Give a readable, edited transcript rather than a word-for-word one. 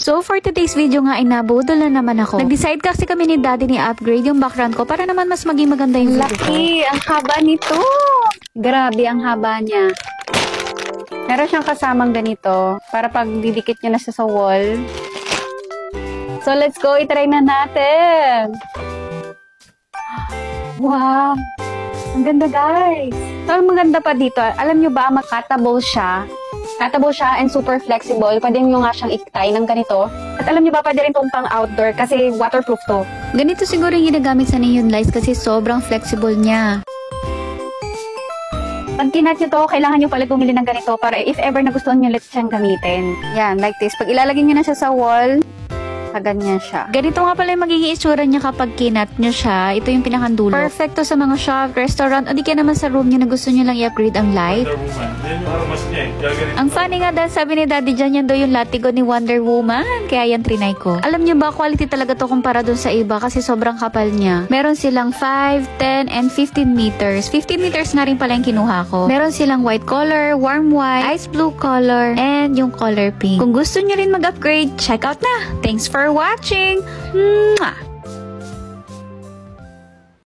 So for today's video nga ay nabudol na naman ako. Nag-decide kasi kami ni Daddy ni upgrade yung background ko para naman mas maging maganda yung video ko. Laki! Ang haba nito! Grabe, ang haba niya. Meron siyang kasamang ganito para pag didikit nyo na sa wall. So let's go, itry na natin! Wow! Ang ganda guys! So ang maganda pa dito, alam nyo ba, makatable siya. Cutable siya and super flexible. Pwede nyo nga siyang iktay ng ganito. At alam nyo ba, pwede rin itong pang outdoor kasi waterproof to. Ganito siguro yung ginagamit sa Neon Lights kasi sobrang flexible niya. Pag kinat nyo to, kailangan nyo palit bumili ng ganito para if ever nagustuhan nyo ulit siyang gamitin. Yan, like this. Pag ilalagay nyo na siya sa wall, ganyan siya. Ganito nga pala yung magiging itsura niya kapag kinat nyo siya. Ito yung pinakandulo. Perfecto sa mga shop, restaurant, o di kaya naman sa room nyo na gusto nyo lang i-upgrade ang light. Ang funny nga dahil sabi ni Daddy dyan, yan daw yung latigo ni Wonder Woman. Kaya yan trinay ko. Alam nyo ba, quality talaga to kumpara dun sa iba kasi sobrang kapal niya. Meron silang 5, 10, and 15 meters. 15 meters nga rin pala yung kinuha ko. Meron silang white color, warm white, ice blue color, and yung color pink. Kung gusto nyo rin mag-upgrade, check out na. Thanks for watching. Mwah!